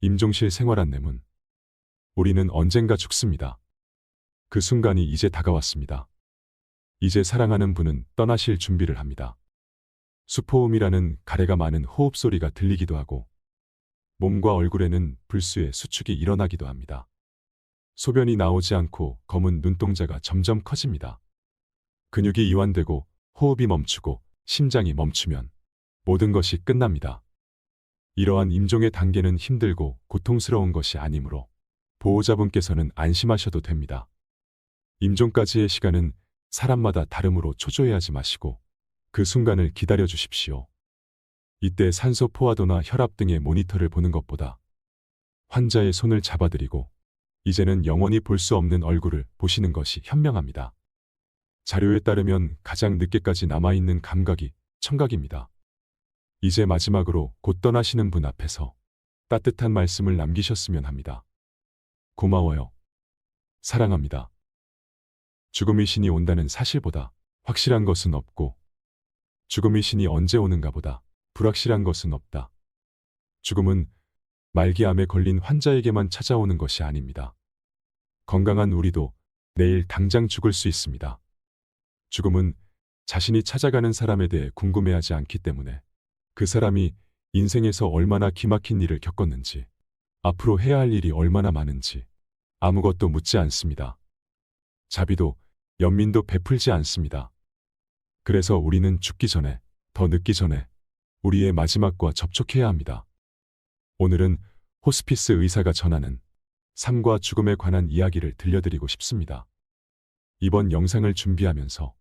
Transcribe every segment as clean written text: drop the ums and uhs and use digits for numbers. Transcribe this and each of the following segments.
임종실 생활 안내문. 우리는 언젠가 죽습니다. 그 순간이 이제 다가왔습니다. 이제 사랑하는 분은 떠나실 준비를 합니다. 수포음이라는 가래가 많은 호흡 소리가 들리기도 하고 몸과 얼굴에는 불수의 수축이 일어나기도 합니다. 소변이 나오지 않고 검은 눈동자가 점점 커집니다. 근육이 이완되고 호흡이 멈추고 심장이 멈추면 모든 것이 끝납니다. 이러한 임종의 단계는 힘들고 고통스러운 것이 아니므로 보호자분께서는 안심하셔도 됩니다. 임종까지의 시간은 사람마다 다르므로 초조해하지 마시고 그 순간을 기다려 주십시오. 이때 산소 포화도나 혈압 등의 모니터를 보는 것보다 환자의 손을 잡아드리고 이제는 영원히 볼 수 없는 얼굴을 보시는 것이 현명합니다. 자료에 따르면 가장 늦게까지 남아있는 감각이 청각입니다. 이제 마지막으로 곧 떠나시는 분 앞에서 따뜻한 말씀을 남기셨으면 합니다. 고마워요. 사랑합니다. 죽음의 신이 온다는 사실보다 확실한 것은 없고 죽음의 신이 언제 오는가 보다 불확실한 것은 없다. 죽음은 말기암에 걸린 환자에게만 찾아오는 것이 아닙니다. 건강한 우리도 내일 당장 죽을 수 있습니다. 죽음은 자신이 찾아가는 사람에 대해 궁금해하지 않기 때문에 그 사람이 인생에서 얼마나 기막힌 일을 겪었는지, 앞으로 해야 할 일이 얼마나 많은지 아무것도 묻지 않습니다. 자비도 연민도 베풀지 않습니다. 그래서 우리는 죽기 전에, 더 늦기 전에 우리의 마지막과 접촉해야 합니다. 오늘은 호스피스 의사가 전하는 삶과 죽음에 관한 이야기를 들려드리고 싶습니다. 이번 영상을 준비하면서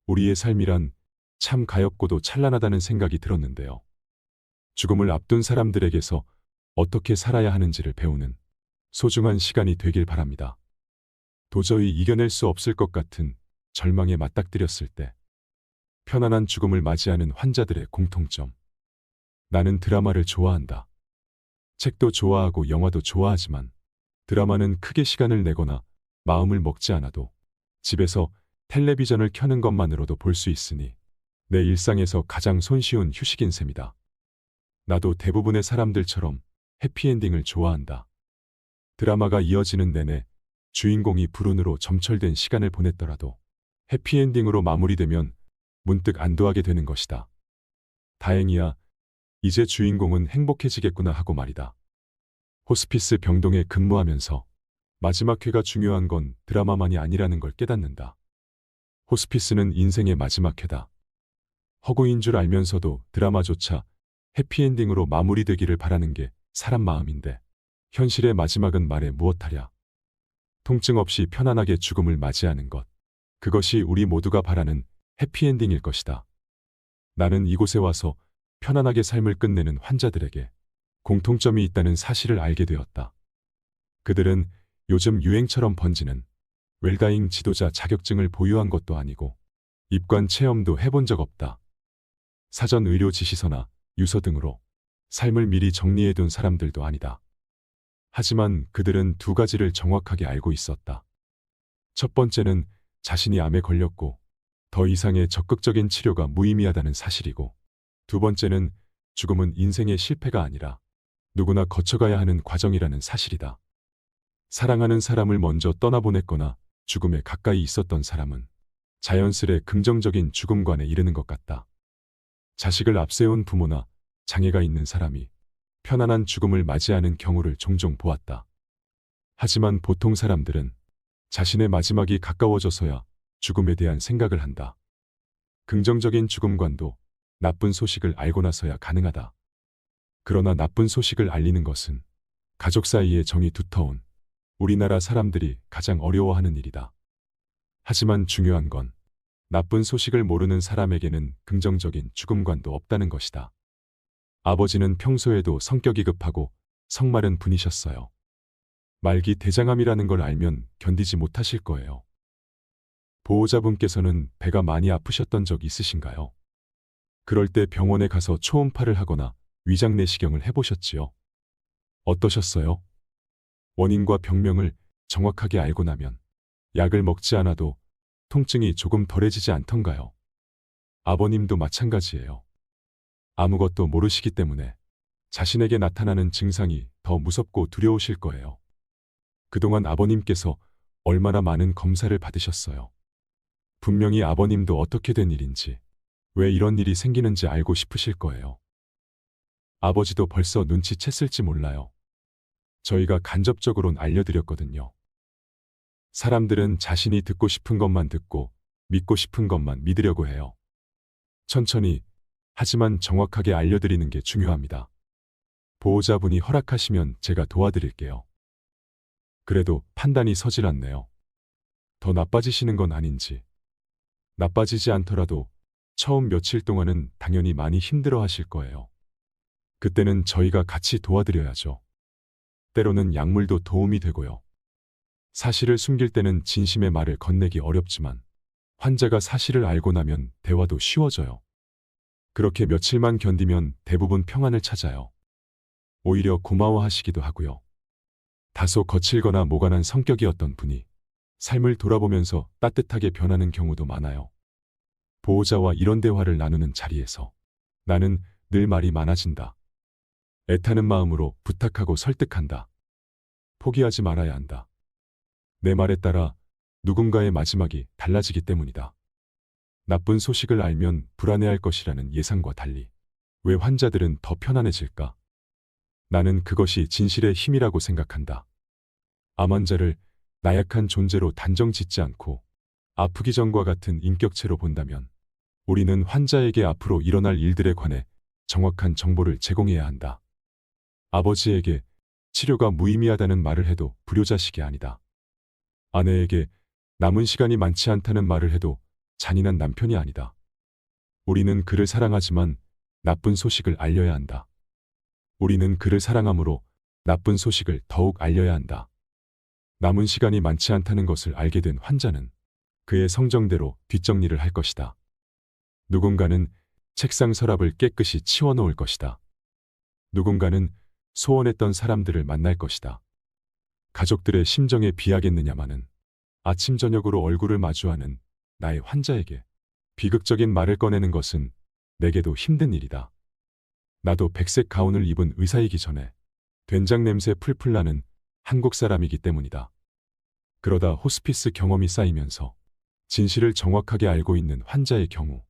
우리의 삶이란 참 가엾고도 찬란하다는 생각이 들었는데요. 죽음을 앞둔 사람들에게서 어떻게 살아야 하는지를 배우는 소중한 시간이 되길 바랍니다. 도저히 이겨낼 수 없을 것 같은 절망에 맞닥뜨렸을 때 편안한 죽음을 맞이하는 환자들의 공통점. 나는 드라마를 좋아한다. 책도 좋아하고 영화도 좋아하지만 드라마는 크게 시간을 내거나 마음을 먹지 않아도 집에서 텔레비전을 켜는 것만으로도 볼 수 있으니 내 일상에서 가장 손쉬운 휴식인 셈이다. 나도 대부분의 사람들처럼 해피엔딩을 좋아한다. 드라마가 이어지는 내내 주인공이 불운으로 점철된 시간을 보냈더라도 해피엔딩으로 마무리되면 문득 안도하게 되는 것이다. 다행이야, 이제 주인공은 행복해지겠구나 하고 말이다. 호스피스 병동에 근무하면서 마지막 회가 중요한 건 드라마만이 아니라는 걸 깨닫는다. 호스피스는 인생의 마지막 회다. 허구인 줄 알면서도 드라마조차 해피엔딩으로 마무리되기를 바라는 게 사람 마음인데 현실의 마지막은 말해 무엇하랴. 통증 없이 편안하게 죽음을 맞이하는 것. 그것이 우리 모두가 바라는 해피엔딩일 것이다. 나는 이곳에 와서 편안하게 삶을 끝내는 환자들에게 공통점이 있다는 사실을 알게 되었다. 그들은 요즘 유행처럼 번지는 웰다잉 지도자 자격증을 보유한 것도 아니고 입관 체험도 해본 적 없다. 사전 의료 지시서나 유서 등으로 삶을 미리 정리해둔 사람들도 아니다. 하지만 그들은 두 가지를 정확하게 알고 있었다. 첫 번째는 자신이 암에 걸렸고 더 이상의 적극적인 치료가 무의미하다는 사실이고, 두 번째는 죽음은 인생의 실패가 아니라 누구나 거쳐가야 하는 과정이라는 사실이다. 사랑하는 사람을 먼저 떠나보냈거나 죽음에 가까이 있었던 사람은 자연스레 긍정적인 죽음관에 이르는 것 같다. 자식을 앞세운 부모나 장애가 있는 사람이 편안한 죽음을 맞이하는 경우를 종종 보았다. 하지만 보통 사람들은 자신의 마지막이 가까워져서야 죽음에 대한 생각을 한다. 긍정적인 죽음관도 나쁜 소식을 알고 나서야 가능하다. 그러나 나쁜 소식을 알리는 것은 가족 사이의 정이 두터운 우리나라 사람들이 가장 어려워하는 일이다. 하지만 중요한 건 나쁜 소식을 모르는 사람에게는 긍정적인 죽음관도 없다는 것이다. 아버지는 평소에도 성격이 급하고 성마른 분이셨어요. 말기 대장암이라는 걸 알면 견디지 못하실 거예요. 보호자분께서는 배가 많이 아프셨던 적 있으신가요? 그럴 때 병원에 가서 초음파를 하거나 위장 내시경을 해보셨지요? 어떠셨어요? 원인과 병명을 정확하게 알고 나면 약을 먹지 않아도 통증이 조금 덜해지지 않던가요? 아버님도 마찬가지예요. 아무것도 모르시기 때문에 자신에게 나타나는 증상이 더 무섭고 두려우실 거예요. 그동안 아버님께서 얼마나 많은 검사를 받으셨어요. 분명히 아버님도 어떻게 된 일인지, 왜 이런 일이 생기는지 알고 싶으실 거예요. 아버지도 벌써 눈치챘을지 몰라요. 저희가 간접적으론 알려드렸거든요. 사람들은 자신이 듣고 싶은 것만 듣고 믿고 싶은 것만 믿으려고 해요. 천천히, 하지만 정확하게 알려드리는 게 중요합니다. 보호자분이 허락하시면 제가 도와드릴게요. 그래도 판단이 서질 않네요. 더 나빠지시는 건 아닌지. 나빠지지 않더라도 처음 며칠 동안은 당연히 많이 힘들어 하실 거예요. 그때는 저희가 같이 도와드려야죠. 때로는 약물도 도움이 되고요. 사실을 숨길 때는 진심의 말을 건네기 어렵지만 환자가 사실을 알고 나면 대화도 쉬워져요. 그렇게 며칠만 견디면 대부분 평안을 찾아요. 오히려 고마워하시기도 하고요. 다소 거칠거나 모관한 성격이었던 분이 삶을 돌아보면서 따뜻하게 변하는 경우도 많아요. 보호자와 이런 대화를 나누는 자리에서 나는 늘 말이 많아진다. 애타는 마음으로 부탁하고 설득한다. 포기하지 말아야 한다. 내 말에 따라 누군가의 마지막이 달라지기 때문이다. 나쁜 소식을 알면 불안해할 것이라는 예상과 달리 왜 환자들은 더 편안해질까? 나는 그것이 진실의 힘이라고 생각한다. 암 환자를 나약한 존재로 단정 짓지 않고 아프기 전과 같은 인격체로 본다면 우리는 환자에게 앞으로 일어날 일들에 관해 정확한 정보를 제공해야 한다. 아버지에게 치료가 무의미하다는 말을 해도 불효자식이 아니다. 아내에게 남은 시간이 많지 않다는 말을 해도 잔인한 남편이 아니다. 우리는 그를 사랑하지만 나쁜 소식을 알려야 한다. 우리는 그를 사랑함으로 나쁜 소식을 더욱 알려야 한다. 남은 시간이 많지 않다는 것을 알게 된 환자는 그의 성정대로 뒷정리를 할 것이다. 누군가는 책상 서랍을 깨끗이 치워놓을 것이다. 누군가는 소원했던 사람들을 만날 것이다. 가족들의 심정에 비하겠느냐마는 아침 저녁으로 얼굴을 마주하는 나의 환자에게 비극적인 말을 꺼내는 것은 내게도 힘든 일이다. 나도 백색 가운을 입은 의사이기 전에 된장 냄새 풀풀 나는 한국 사람이기 때문이다. 그러다 호스피스 경험이 쌓이면서 진실을 정확하게 알고 있는 환자의 경우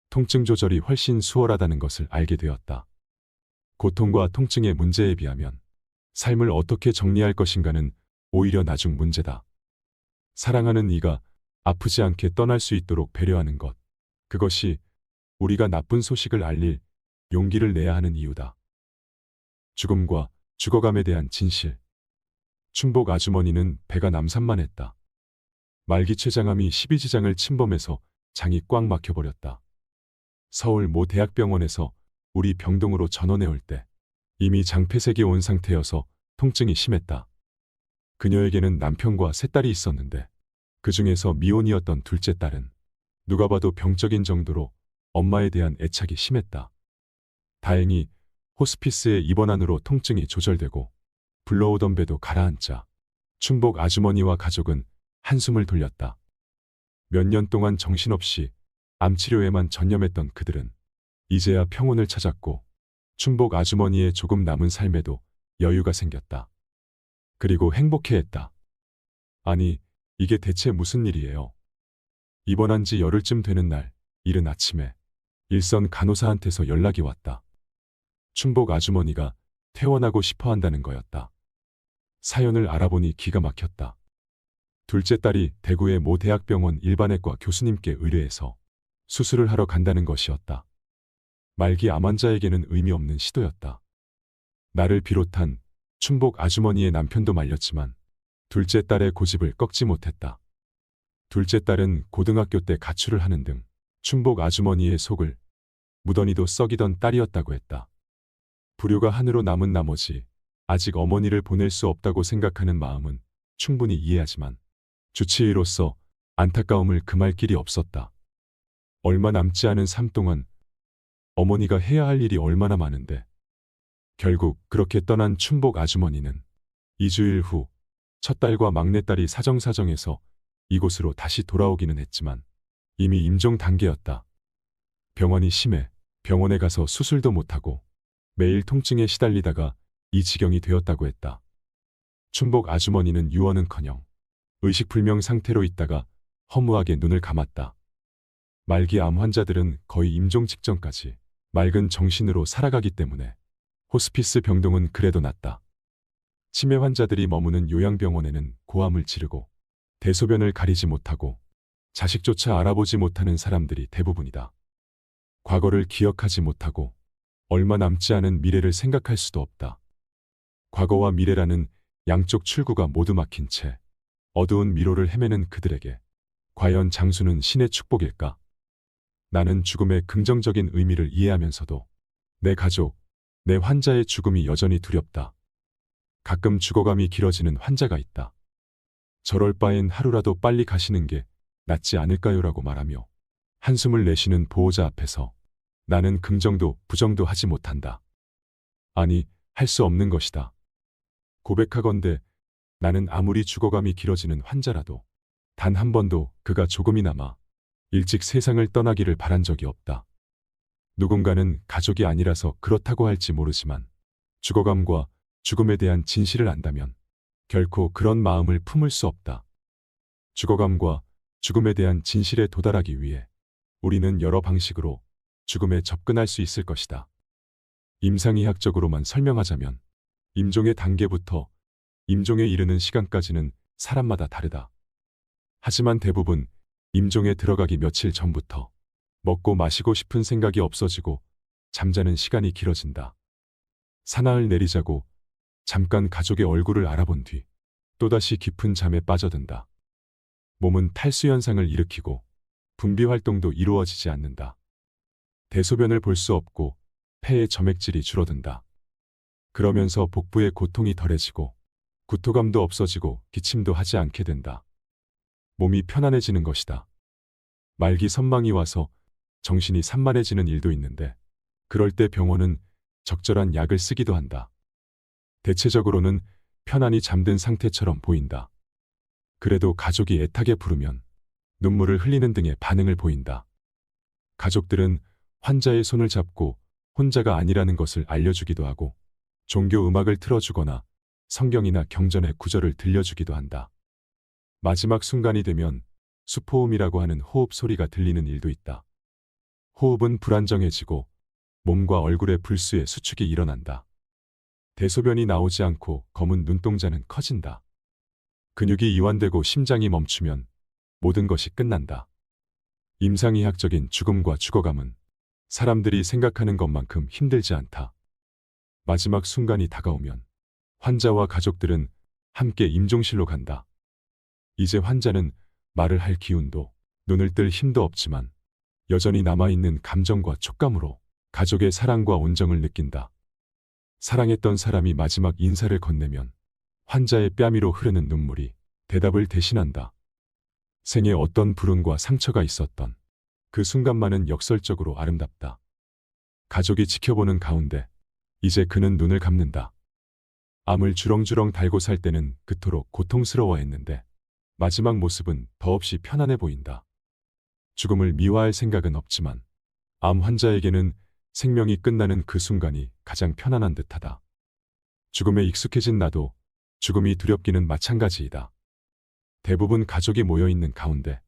통증 조절이 훨씬 수월하다는 것을 알게 되었다. 고통과 통증의 문제에 비하면 삶을 어떻게 정리할 것인가는 오히려 나중 문제다. 사랑하는 이가 아프지 않게 떠날 수 있도록 배려하는 것, 그것이 우리가 나쁜 소식을 알릴 용기를 내야 하는 이유다. 죽음과 죽어감에 대한 진실. 춘복 아주머니는 배가 남산만했다. 말기췌장암이 12지장을 침범해서 장이 꽉 막혀버렸다. 서울 모 대학병원에서 우리 병동으로 전원해 올 때 이미 장폐색이 온 상태여서 통증이 심했다. 그녀에게는 남편과 세 딸이 있었는데 그 중에서 미혼이었던 둘째 딸은 누가 봐도 병적인 정도로 엄마에 대한 애착이 심했다. 다행히 호스피스에 입원한으로 통증이 조절되고 불러오던 배도 가라앉자 춘복 아주머니와 가족은 한숨을 돌렸다. 몇 년 동안 정신없이 암치료에만 전념했던 그들은 이제야 평온을 찾았고 춘복 아주머니의 조금 남은 삶에도 여유가 생겼다. 그리고 행복해했다. 아니, 이게 대체 무슨 일이에요? 입원한 지 열흘쯤 되는 날, 이른 아침에 일선 간호사한테서 연락이 왔다. 춘복 아주머니가 퇴원하고 싶어 한다는 거였다. 사연을 알아보니 기가 막혔다. 둘째 딸이 대구의 모 대학병원 일반외과 교수님께 의뢰해서 수술을 하러 간다는 것이었다. 말기 암 환자에게는 의미 없는 시도였다. 나를 비롯한 춘복 아주머니의 남편도 말렸지만 둘째 딸의 고집을 꺾지 못했다. 둘째 딸은 고등학교 때 가출을 하는 등 춘복 아주머니의 속을 무더니도 썩이던 딸이었다고 했다. 불효가 한으로 남은 나머지 아직 어머니를 보낼 수 없다고 생각하는 마음은 충분히 이해하지만 주치의로서 안타까움을 금할 길이 없었다. 얼마 남지 않은 삶 동안 어머니가 해야 할 일이 얼마나 많은데 결국 그렇게 떠난 춘복 아주머니는 2주일 후 첫 딸과 막내딸이 사정사정해서 이곳으로 다시 돌아오기는 했지만 이미 임종 단계였다. 병원이 심해 병원에 가서 수술도 못하고 매일 통증에 시달리다가 이 지경이 되었다고 했다. 춘복 아주머니는 유언은커녕 의식불명 상태로 있다가 허무하게 눈을 감았다. 말기 암 환자들은 거의 임종 직전까지 맑은 정신으로 살아가기 때문에 호스피스 병동은 그래도 낫다. 치매 환자들이 머무는 요양병원에는 고함을 지르고 대소변을 가리지 못하고 자식조차 알아보지 못하는 사람들이 대부분이다. 과거를 기억하지 못하고 얼마 남지 않은 미래를 생각할 수도 없다. 과거와 미래라는 양쪽 출구가 모두 막힌 채 어두운 미로를 헤매는 그들에게 과연 장수는 신의 축복일까? 나는 죽음의 긍정적인 의미를 이해하면서도 내 가족, 내 환자의 죽음이 여전히 두렵다. 가끔 죽어감이 길어지는 환자가 있다. 저럴 바엔 하루라도 빨리 가시는 게 낫지 않을까요라고 말하며 한숨을 내쉬는 보호자 앞에서 나는 긍정도 부정도 하지 못한다. 아니, 할 수 없는 것이다. 고백하건대 나는 아무리 죽어감이 길어지는 환자라도 단 한 번도 그가 조금이나마 일찍 세상을 떠나기를 바란 적이 없다. 누군가는 가족이 아니라서 그렇다고 할지 모르지만 죽어감과 죽음에 대한 진실을 안다면 결코 그런 마음을 품을 수 없다. 죽어감과 죽음에 대한 진실에 도달하기 위해 우리는 여러 방식으로 죽음에 접근할 수 있을 것이다. 임상의학적으로만 설명하자면 임종의 단계부터 임종에 이르는 시간까지는 사람마다 다르다. 하지만 대부분 임종에 들어가기 며칠 전부터 먹고 마시고 싶은 생각이 없어지고 잠자는 시간이 길어진다. 사나흘 내리자고 잠깐 가족의 얼굴을 알아본 뒤 또다시 깊은 잠에 빠져든다. 몸은 탈수 현상을 일으키고 분비 활동도 이루어지지 않는다. 대소변을 볼 수 없고 폐의 점액질이 줄어든다. 그러면서 복부의 고통이 덜해지고 구토감도 없어지고 기침도 하지 않게 된다. 몸이 편안해지는 것이다. 말기 선망이 와서 정신이 산만해지는 일도 있는데 그럴 때 병원은 적절한 약을 쓰기도 한다. 대체적으로는 편안히 잠든 상태처럼 보인다. 그래도 가족이 애타게 부르면 눈물을 흘리는 등의 반응을 보인다. 가족들은 환자의 손을 잡고 혼자가 아니라는 것을 알려주기도 하고 종교 음악을 틀어주거나 성경이나 경전의 구절을 들려주기도 한다. 마지막 순간이 되면 수포음이라고 하는 호흡 소리가 들리는 일도 있다. 호흡은 불안정해지고 몸과 얼굴의 불수의 수축이 일어난다. 대소변이 나오지 않고 검은 눈동자는 커진다. 근육이 이완되고 심장이 멈추면 모든 것이 끝난다. 임상의학적인 죽음과 죽어감은 사람들이 생각하는 것만큼 힘들지 않다. 마지막 순간이 다가오면 환자와 가족들은 함께 임종실로 간다. 이제 환자는 말을 할 기운도 눈을 뜰 힘도 없지만 여전히 남아있는 감정과 촉감으로 가족의 사랑과 온정을 느낀다. 사랑했던 사람이 마지막 인사를 건네면 환자의 뺨위로 흐르는 눈물이 대답을 대신한다. 생에 어떤 불운과 상처가 있었던 그 순간만은 역설적으로 아름답다. 가족이 지켜보는 가운데 이제 그는 눈을 감는다. 암을 주렁주렁 달고 살 때는 그토록 고통스러워했는데 마지막 모습은 더없이 편안해 보인다. 죽음을 미화할 생각은 없지만 암 환자에게는 생명이 끝나는 그 순간이 가장 편안한 듯하다. 죽음에 익숙해진 나도 죽음이 두렵기는 마찬가지이다. 대부분 가족이 모여있는 가운데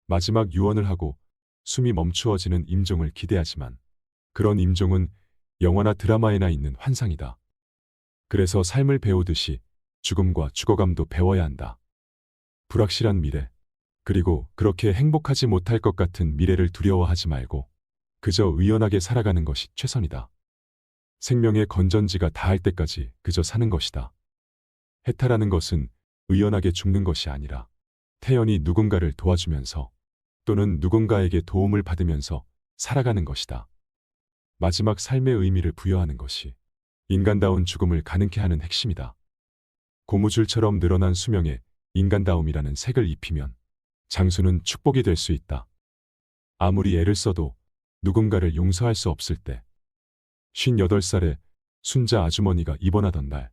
마지막 유언을 하고 숨이 멈추어지는 임종을 기대하지만 그런 임종은 영화나 드라마에나 있는 환상이다. 그래서 삶을 배우듯이 죽음과 죽어감도 배워야 한다. 불확실한 미래, 그리고 그렇게 행복하지 못할 것 같은 미래를 두려워하지 말고 그저 의연하게 살아가는 것이 최선이다. 생명의 건전지가 닿을 때까지 그저 사는 것이다. 해탈하는 것은 의연하게 죽는 것이 아니라 태연히 누군가를 도와주면서 또는 누군가에게 도움을 받으면서 살아가는 것이다. 마지막 삶의 의미를 부여하는 것이 인간다운 죽음을 가능케 하는 핵심이다. 고무줄처럼 늘어난 수명에 인간다움이라는 색을 입히면 장수는 축복이 될 수 있다. 아무리 애를 써도 누군가를 용서할 수 없을 때 58살의 순자 아주머니가 입원하던 날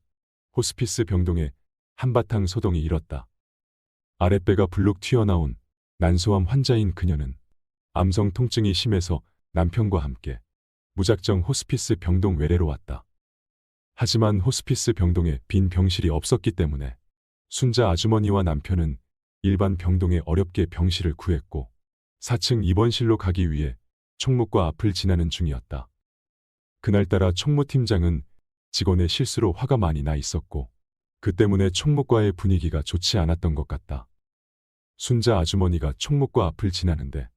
호스피스 병동에 한바탕 소동이 일었다. 아랫배가 불룩 튀어나온 난소암 환자인 그녀는 암성 통증이 심해서 남편과 함께 무작정 호스피스 병동 외래로 왔다. 하지만 호스피스 병동에 빈 병실이 없었기 때문에 순자 아주머니와 남편은 일반 병동에 어렵게 병실을 구했고 4층 입원실로 가기 위해 총무과 앞을 지나는 중이었다. 그날따라 총무팀장은 직원의 실수로 화가 많이 나 있었고 그 때문에 총무과의 분위기가 좋지 않았던 것 같다. 순자 아주머니가 총무과 앞을 지나는데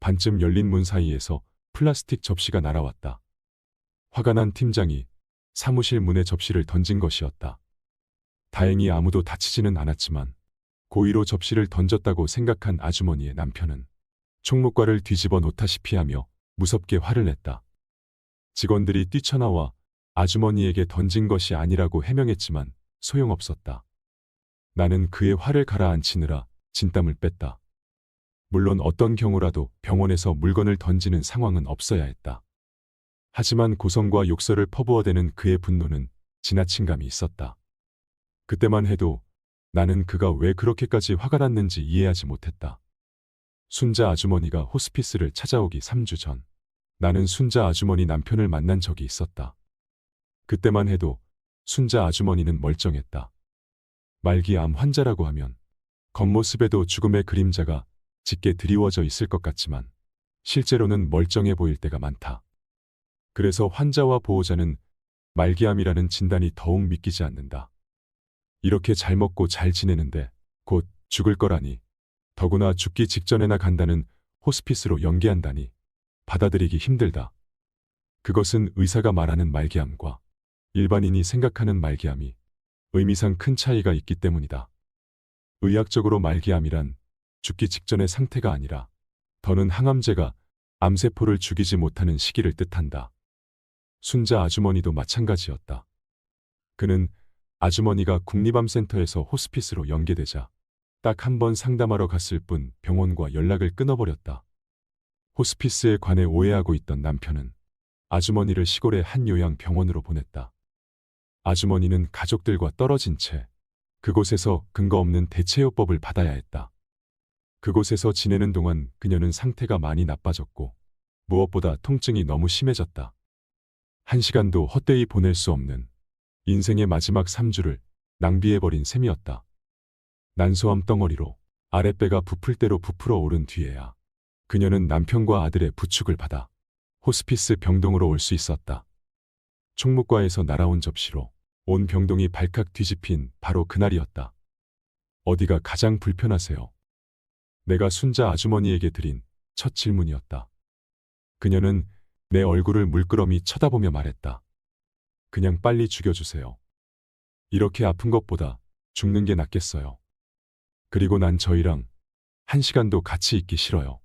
반쯤 열린 문 사이에서 플라스틱 접시가 날아왔다. 화가 난 팀장이 사무실 문에 접시를 던진 것이었다. 다행히 아무도 다치지는 않았지만 고의로 접시를 던졌다고 생각한 아주머니의 남편은 총무과를 뒤집어 놓다시피 하며 무섭게 화를 냈다. 직원들이 뛰쳐나와 아주머니에게 던진 것이 아니라고 해명했지만 소용없었다. 나는 그의 화를 가라앉히느라 진땀을 뺐다. 물론 어떤 경우라도 병원에서 물건을 던지는 상황은 없어야 했다. 하지만 고성과 욕설을 퍼부어대는 그의 분노는 지나친 감이 있었다. 그때만 해도 나는 그가 왜 그렇게까지 화가 났는지 이해하지 못했다. 순자 아주머니가 호스피스를 찾아오기 3주 전, 나는 순자 아주머니 남편을 만난 적이 있었다. 그때만 해도 순자 아주머니는 멀쩡했다. 말기암 환자라고 하면 겉모습에도 죽음의 그림자가 짙게 드리워져 있을 것 같지만 실제로는 멀쩡해 보일 때가 많다. 그래서 환자와 보호자는 말기암이라는 진단이 더욱 믿기지 않는다. 이렇게 잘 먹고 잘 지내는데 곧 죽을 거라니, 더구나 죽기 직전에나 간다는 호스피스로 연계한다니 받아들이기 힘들다. 그것은 의사가 말하는 말기암과 일반인이 생각하는 말기암이 의미상 큰 차이가 있기 때문이다. 의학적으로 말기암이란 죽기 직전의 상태가 아니라 더는 항암제가 암세포를 죽이지 못하는 시기를 뜻한다. 순자 아주머니도 마찬가지였다. 그는 아주머니가 국립암센터에서 호스피스로 연계되자 딱 한 번 상담하러 갔을 뿐 병원과 연락을 끊어버렸다. 호스피스에 관해 오해하고 있던 남편은 아주머니를 시골의 한 요양병원으로 보냈다. 아주머니는 가족들과 떨어진 채 그곳에서 근거 없는 대체요법을 받아야 했다. 그곳에서 지내는 동안 그녀는 상태가 많이 나빠졌고 무엇보다 통증이 너무 심해졌다. 한 시간도 헛되이 보낼 수 없는 인생의 마지막 3주를 낭비해버린 셈이었다. 난소암 덩어리로 아랫배가 부풀 대로 부풀어 오른 뒤에야 그녀는 남편과 아들의 부축을 받아 호스피스 병동으로 올 수 있었다. 총무과에서 날아온 접시로 온 병동이 발칵 뒤집힌 바로 그날이었다. 어디가 가장 불편하세요? 내가 순자 아주머니에게 드린 첫 질문이었다. 그녀는 내 얼굴을 물끄러미 쳐다보며 말했다. 그냥 빨리 죽여주세요. 이렇게 아픈 것보다 죽는 게 낫겠어요. 그리고 난 저희랑 1시간도 같이 있기 싫어요.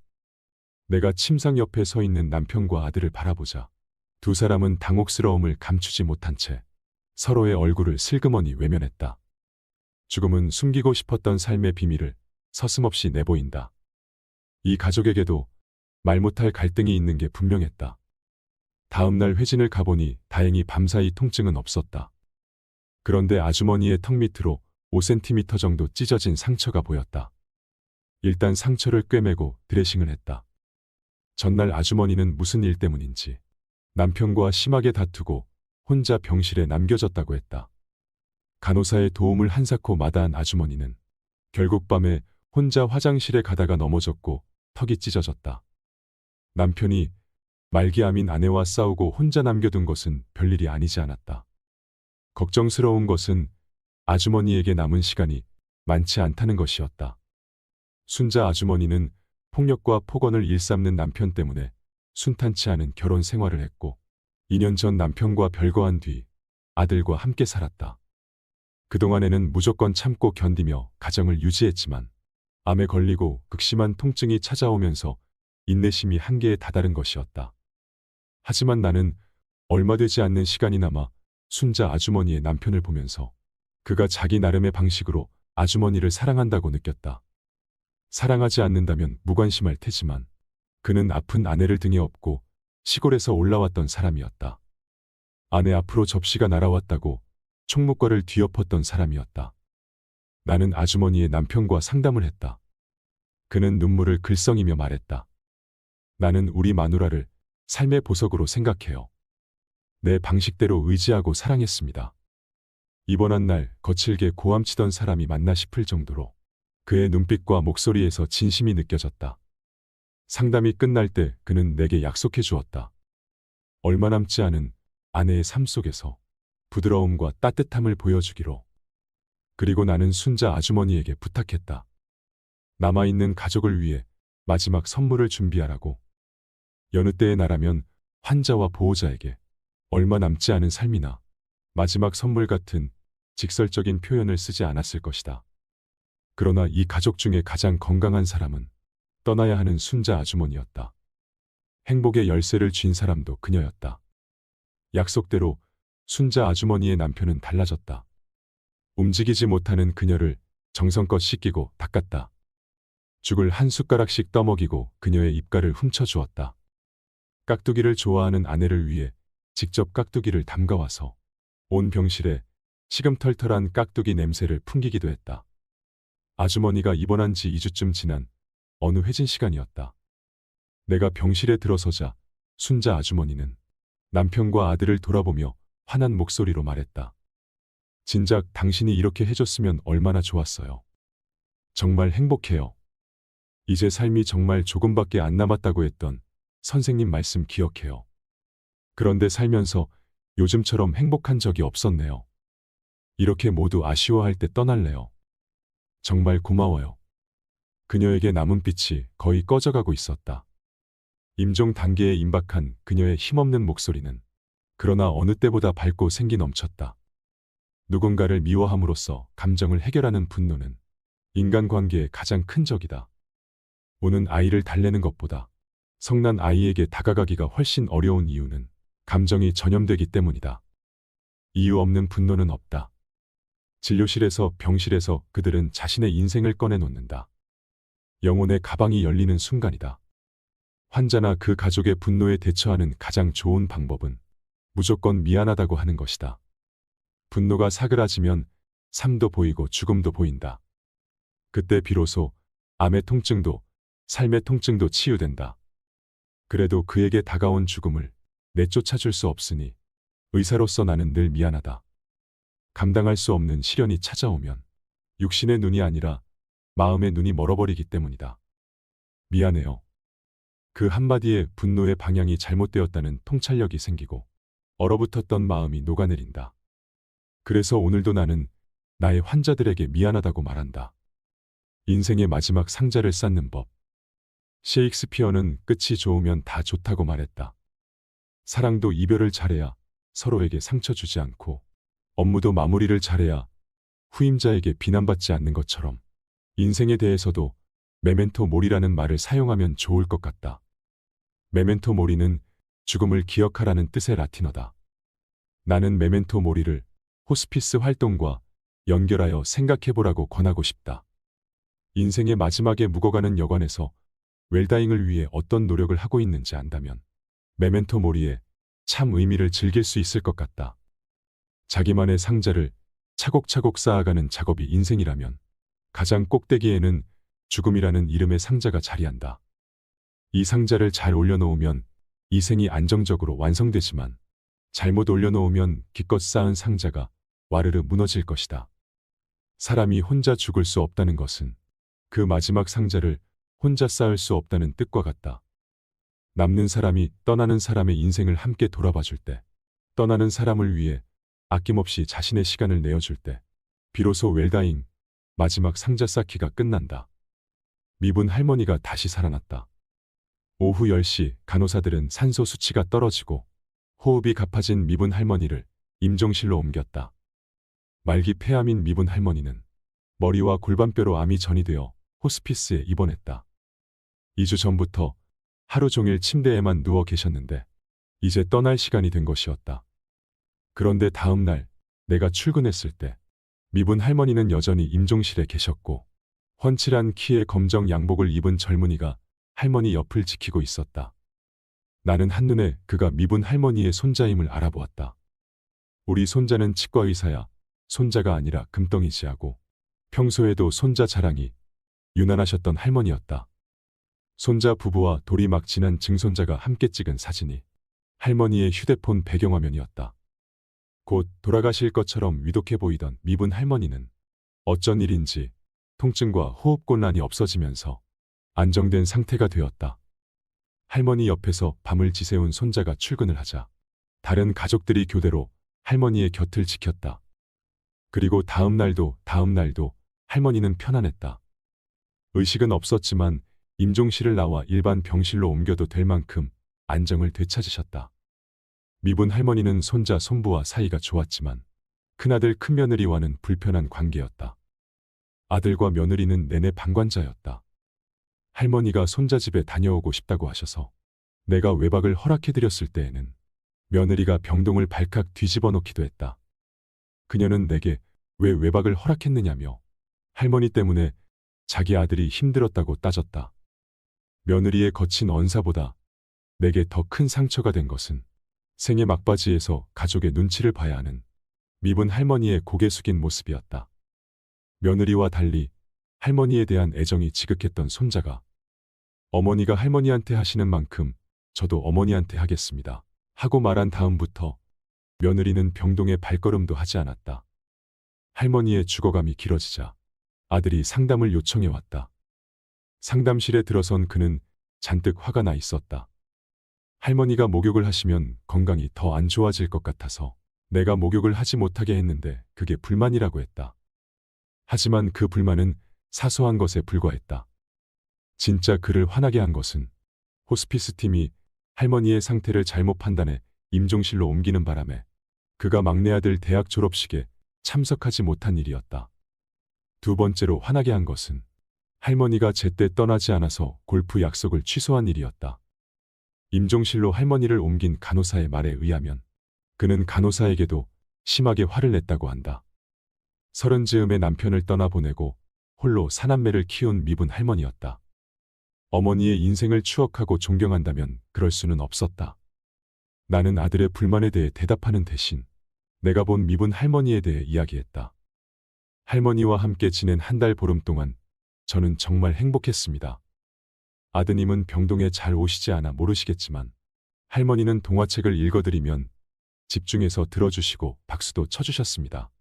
내가 침상 옆에 서 있는 남편과 아들을 바라보자 두 사람은 당혹스러움을 감추지 못한 채 서로의 얼굴을 슬그머니 외면했다. 죽음은 숨기고 싶었던 삶의 비밀을 서슴없이 내보인다. 이 가족에게도 말 못할 갈등이 있는 게 분명했다. 다음 날 회진을 가보니 다행히 밤사이 통증은 없었다. 그런데 아주머니의 턱 밑으로 5cm 정도 찢어진 상처가 보였다. 일단 상처를 꿰매고 드레싱을 했다. 전날 아주머니는 무슨 일 때문인지 남편과 심하게 다투고 혼자 병실에 남겨졌다고 했다. 간호사의 도움을 한사코 마다한 아주머니는 결국 밤에 혼자 화장실에 가다가 넘어졌고 턱이 찢어졌다. 남편이 말기암인 아내와 싸우고 혼자 남겨둔 것은 별일이 아니지 않았다. 걱정스러운 것은 아주머니에게 남은 시간이 많지 않다는 것이었다. 순자 아주머니는 폭력과 폭언을 일삼는 남편 때문에 순탄치 않은 결혼 생활을 했고 2년 전 남편과 별거한 뒤 아들과 함께 살았다. 그동안에는 무조건 참고 견디며 가정을 유지했지만 암에 걸리고 극심한 통증이 찾아오면서 인내심이 한계에 다다른 것이었다. 하지만 나는 얼마 되지 않는 시간이 남아 순자 아주머니의 남편을 보면서 그가 자기 나름의 방식으로 아주머니를 사랑한다고 느꼈다. 사랑하지 않는다면 무관심할 테지만 그는 아픈 아내를 등에 업고 시골에서 올라왔던 사람이었다. 아내 앞으로 접시가 날아왔다고 총무과를 뒤엎었던 사람이었다. 나는 아주머니의 남편과 상담을 했다. 그는 눈물을 글썽이며 말했다. 나는 우리 마누라를 삶의 보석으로 생각해요. 내 방식대로 의지하고 사랑했습니다. 입원한 날 거칠게 고함치던 사람이 맞나 싶을 정도로 그의 눈빛과 목소리에서 진심이 느껴졌다. 상담이 끝날 때 그는 내게 약속해 주었다. 얼마 남지 않은 아내의 삶 속에서 부드러움과 따뜻함을 보여주기로. 그리고 나는 순자 아주머니에게 부탁했다. 남아있는 가족을 위해 마지막 선물을 준비하라고. 여느 때의 나라면 환자와 보호자에게 얼마 남지 않은 삶이나 마지막 선물 같은 직설적인 표현을 쓰지 않았을 것이다. 그러나 이 가족 중에 가장 건강한 사람은 떠나야 하는 순자 아주머니였다. 행복의 열쇠를 쥔 사람도 그녀였다. 약속대로 순자 아주머니의 남편은 달라졌다. 움직이지 못하는 그녀를 정성껏 씻기고 닦았다. 죽을 한 숟가락씩 떠먹이고 그녀의 입가를 훔쳐주었다. 깍두기를 좋아하는 아내를 위해 직접 깍두기를 담가와서 온 병실에 시금털털한 깍두기 냄새를 풍기기도 했다. 아주머니가 입원한 지 2주쯤 지난 어느 회진 시간이었다. 내가 병실에 들어서자 순자 아주머니는 남편과 아들을 돌아보며 환한 목소리로 말했다. 진작 당신이 이렇게 해줬으면 얼마나 좋았어요. 정말 행복해요. 이제 삶이 정말 조금밖에 안 남았다고 했던 선생님 말씀 기억해요. 그런데 살면서 요즘처럼 행복한 적이 없었네요. 이렇게 모두 아쉬워할 때 떠날래요. 정말 고마워요. 그녀에게 남은 빛이 거의 꺼져가고 있었다. 임종 단계에 임박한 그녀의 힘없는 목소리는 그러나 어느 때보다 밝고 생기 넘쳤다. 누군가를 미워함으로써 감정을 해결하는 분노는 인간관계의 가장 큰 적이다. 우는 아이를 달래는 것보다 성난 아이에게 다가가기가 훨씬 어려운 이유는 감정이 전염되기 때문이다. 이유 없는 분노는 없다. 진료실에서 병실에서 그들은 자신의 인생을 꺼내놓는다. 영혼의 가방이 열리는 순간이다. 환자나 그 가족의 분노에 대처하는 가장 좋은 방법은 무조건 미안하다고 하는 것이다. 분노가 사그라지면 삶도 보이고 죽음도 보인다. 그때 비로소 암의 통증도 삶의 통증도 치유된다. 그래도 그에게 다가온 죽음을 내쫓아줄 수 없으니 의사로서 나는 늘 미안하다. 감당할 수 없는 시련이 찾아오면 육신의 눈이 아니라 마음의 눈이 멀어버리기 때문이다. 미안해요. 그 한마디에 분노의 방향이 잘못되었다는 통찰력이 생기고 얼어붙었던 마음이 녹아내린다. 그래서 오늘도 나는 나의 환자들에게 미안하다고 말한다. 인생의 마지막 상자를 쌓는 법. 셰익스피어는 끝이 좋으면 다 좋다고 말했다. 사랑도 이별을 잘해야 서로에게 상처 주지 않고 업무도 마무리를 잘해야 후임자에게 비난받지 않는 것처럼 인생에 대해서도 메멘토 모리라는 말을 사용하면 좋을 것 같다. 메멘토 모리는 죽음을 기억하라는 뜻의 라틴어다. 나는 메멘토 모리를 호스피스 활동과 연결하여 생각해보라고 권하고 싶다. 인생의 마지막에 묵어가는 여관에서 웰다잉을 위해 어떤 노력을 하고 있는지 안다면 메멘토 모리에 참 의미를 즐길 수 있을 것 같다. 자기만의 상자를 차곡차곡 쌓아가는 작업이 인생이라면 가장 꼭대기에는 죽음이라는 이름의 상자가 자리한다. 이 상자를 잘 올려놓으면 이 생이 안정적으로 완성되지만 잘못 올려놓으면 기껏 쌓은 상자가 와르르 무너질 것이다. 사람이 혼자 죽을 수 없다는 것은 그 마지막 상자를 혼자 쌓을 수 없다는 뜻과 같다. 남는 사람이 떠나는 사람의 인생을 함께 돌아봐줄 때, 떠나는 사람을 위해 아낌없이 자신의 시간을 내어줄 때, 비로소 웰다잉, 마지막 상자 쌓기가 끝난다. 미분 할머니가 다시 살아났다. 오후 10시 간호사들은 산소 수치가 떨어지고 호흡이 가파진 미분 할머니를 임종실로 옮겼다. 말기 폐암인 미분 할머니는 머리와 골반뼈로 암이 전이되어 호스피스에 입원했다. 2주 전부터 하루 종일 침대에만 누워 계셨는데 이제 떠날 시간이 된 것이었다. 그런데 다음 날 내가 출근했을 때 미분 할머니는 여전히 임종실에 계셨고 훤칠한 키의 검정 양복을 입은 젊은이가 할머니 옆을 지키고 있었다. 나는 한눈에 그가 미분 할머니의 손자임을 알아보았다. 우리 손자는 치과의사야. 손자가 아니라 금덩이지하고 평소에도 손자 자랑이 유난하셨던 할머니였다. 손자 부부와 돌이 막 지난 증손자가 함께 찍은 사진이 할머니의 휴대폰 배경화면이었다. 곧 돌아가실 것처럼 위독해 보이던 미분 할머니는 어쩐 일인지 통증과 호흡곤란이 없어지면서 안정된 상태가 되었다. 할머니 옆에서 밤을 지새운 손자가 출근을 하자 다른 가족들이 교대로 할머니의 곁을 지켰다. 그리고 다음 날도 할머니는 편안했다. 의식은 없었지만 임종실을 나와 일반 병실로 옮겨도 될 만큼 안정을 되찾으셨다. 미분 할머니는 손자 손부와 사이가 좋았지만 큰아들 큰며느리와는 불편한 관계였다. 아들과 며느리는 내내 방관자였다. 할머니가 손자 집에 다녀오고 싶다고 하셔서 내가 외박을 허락해드렸을 때에는 며느리가 병동을 발칵 뒤집어 놓기도 했다. 그녀는 내게 왜 외박을 허락했느냐며 할머니 때문에 자기 아들이 힘들었다고 따졌다. 며느리의 거친 언사보다 내게 더 큰 상처가 된 것은 생애 막바지에서 가족의 눈치를 봐야 하는 미분 할머니의 고개 숙인 모습이었다. 며느리와 달리 할머니에 대한 애정이 지극했던 손자가 어머니가 할머니한테 하시는 만큼 저도 어머니한테 하겠습니다 하고 말한 다음부터 며느리는 병동에 발걸음도 하지 않았다. 할머니의 죽어감이 길어지자 아들이 상담을 요청해 왔다. 상담실에 들어선 그는 잔뜩 화가 나 있었다. 할머니가 목욕을 하시면 건강이 더 안 좋아질 것 같아서 내가 목욕을 하지 못하게 했는데 그게 불만이라고 했다. 하지만 그 불만은 사소한 것에 불과했다. 진짜 그를 화나게 한 것은 호스피스 팀이 할머니의 상태를 잘못 판단해 임종실로 옮기는 바람에 그가 막내 아들 대학 졸업식에 참석하지 못한 일이었다. 두 번째로 화나게 한 것은 할머니가 제때 떠나지 않아서 골프 약속을 취소한 일이었다. 임종실로 할머니를 옮긴 간호사의 말에 의하면 그는 간호사에게도 심하게 화를 냈다고 한다. 30즈음에 남편을 떠나보내고 홀로 사남매를 키운 미분 할머니였다. 어머니의 인생을 추억하고 존경한다면 그럴 수는 없었다. 나는 아들의 불만에 대해 대답하는 대신 내가 본 미분 할머니에 대해 이야기했다. 할머니와 함께 지낸 한 달 보름 동안 저는 정말 행복했습니다. 아드님은 병동에 잘 오시지 않아 모르시겠지만 할머니는 동화책을 읽어드리면 집중해서 들어주시고 박수도 쳐주셨습니다.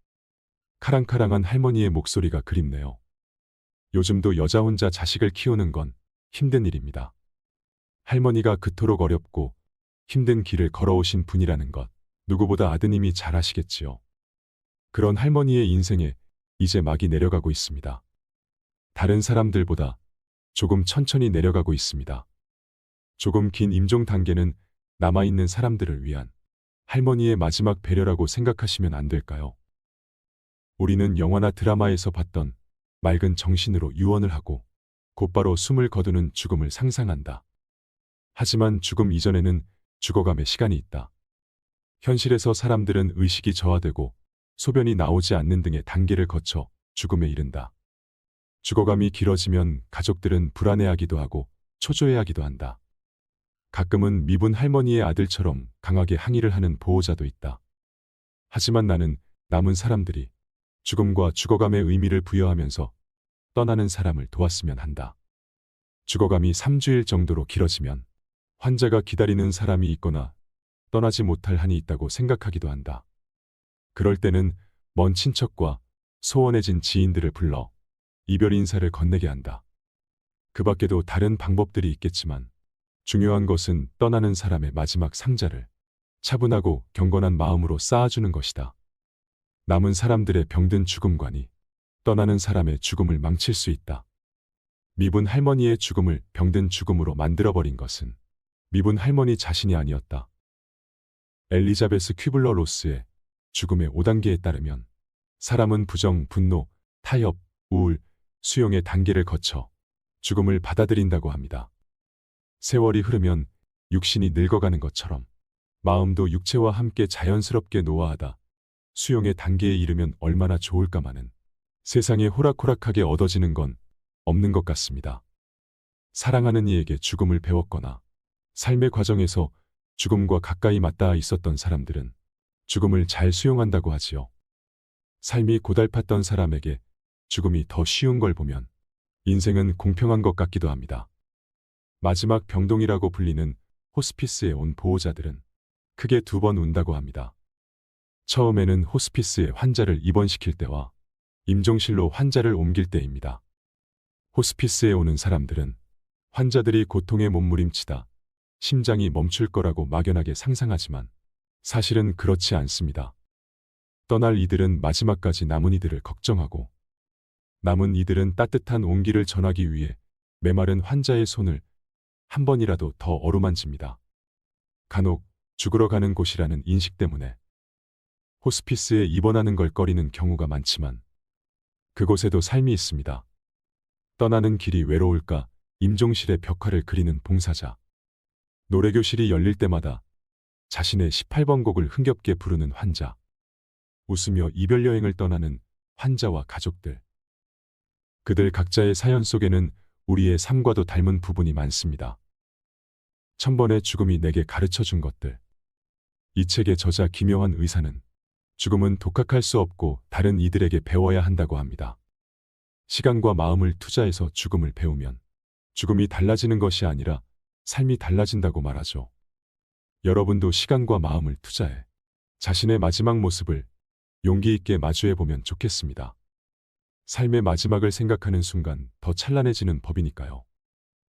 카랑카랑한 할머니의 목소리가 그립네요. 요즘도 여자 혼자 자식을 키우는 건 힘든 일입니다. 할머니가 그토록 어렵고 힘든 길을 걸어오신 분이라는 것 누구보다 아드님이 잘 아시겠지요. 그런 할머니의 인생에 이제 막이 내려가고 있습니다. 다른 사람들보다 조금 천천히 내려가고 있습니다. 조금 긴 임종 단계는 남아있는 사람들을 위한 할머니의 마지막 배려라고 생각하시면 안 될까요? 우리는 영화나 드라마에서 봤던 맑은 정신으로 유언을 하고 곧바로 숨을 거두는 죽음을 상상한다. 하지만 죽음 이전에는 죽어감의 시간이 있다. 현실에서 사람들은 의식이 저하되고 소변이 나오지 않는 등의 단계를 거쳐 죽음에 이른다. 죽어감이 길어지면 가족들은 불안해하기도 하고 초조해하기도 한다. 가끔은 미분 할머니의 아들처럼 강하게 항의를 하는 보호자도 있다. 하지만 나는 남은 사람들이 죽음과 죽어감의 의미를 부여하면서 떠나는 사람을 도왔으면 한다. 죽어감이 3주일 정도로 길어지면 환자가 기다리는 사람이 있거나 떠나지 못할 한이 있다고 생각하기도 한다. 그럴 때는 먼 친척과 소원해진 지인들을 불러 이별 인사를 건네게 한다. 그 밖에도 다른 방법들이 있겠지만 중요한 것은 떠나는 사람의 마지막 상자를 차분하고 경건한 마음으로 쌓아주는 것이다. 남은 사람들의 병든 죽음관이 떠나는 사람의 죽음을 망칠 수 있다. 미분 할머니의 죽음을 병든 죽음으로 만들어버린 것은 미분 할머니 자신이 아니었다. 엘리자베스 퀴블러 로스의 죽음의 5단계에 따르면 사람은 부정, 분노, 타협, 우울, 수용의 단계를 거쳐 죽음을 받아들인다고 합니다. 세월이 흐르면 육신이 늙어가는 것처럼 마음도 육체와 함께 자연스럽게 노화하다 수용의 단계에 이르면 얼마나 좋을까마는 세상에 호락호락하게 얻어지는 건 없는 것 같습니다. 사랑하는 이에게 죽음을 배웠거나 삶의 과정에서 죽음과 가까이 맞닿아 있었던 사람들은 죽음을 잘 수용한다고 하지요. 삶이 고달팠던 사람에게 죽음이 더 쉬운 걸 보면 인생은 공평한 것 같기도 합니다. 마지막 병동이라고 불리는 호스피스에 온 보호자들은 크게 2번 운다고 합니다. 처음에는 호스피스에 환자를 입원시킬 때와 임종실로 환자를 옮길 때입니다. 호스피스에 오는 사람들은 환자들이 고통에 몸부림치다 심장이 멈출 거라고 막연하게 상상하지만 사실은 그렇지 않습니다. 떠날 이들은 마지막까지 남은 이들을 걱정하고 남은 이들은 따뜻한 온기를 전하기 위해 메마른 환자의 손을 한 번이라도 더 어루만집니다. 간혹 죽으러 가는 곳이라는 인식 때문에 호스피스에 입원하는 걸 꺼리는 경우가 많지만 그곳에도 삶이 있습니다. 떠나는 길이 외로울까 임종실의 벽화를 그리는 봉사자. 노래교실이 열릴 때마다 자신의 18번 곡을 흥겹게 부르는 환자. 웃으며 이별 여행을 떠나는 환자와 가족들. 그들 각자의 사연 속에는 우리의 삶과도 닮은 부분이 많습니다. 1000번의 죽음이 내게 가르쳐 준 것들. 이 책의 저자 김효환 의사는 죽음은 독학할 수 없고 다른 이들에게 배워야 한다고 합니다. 시간과 마음을 투자해서 죽음을 배우면 죽음이 달라지는 것이 아니라 삶이 달라진다고 말하죠. 여러분도 시간과 마음을 투자해 자신의 마지막 모습을 용기 있게 마주해 보면 좋겠습니다. 삶의 마지막을 생각하는 순간 더 찬란해지는 법이니까요.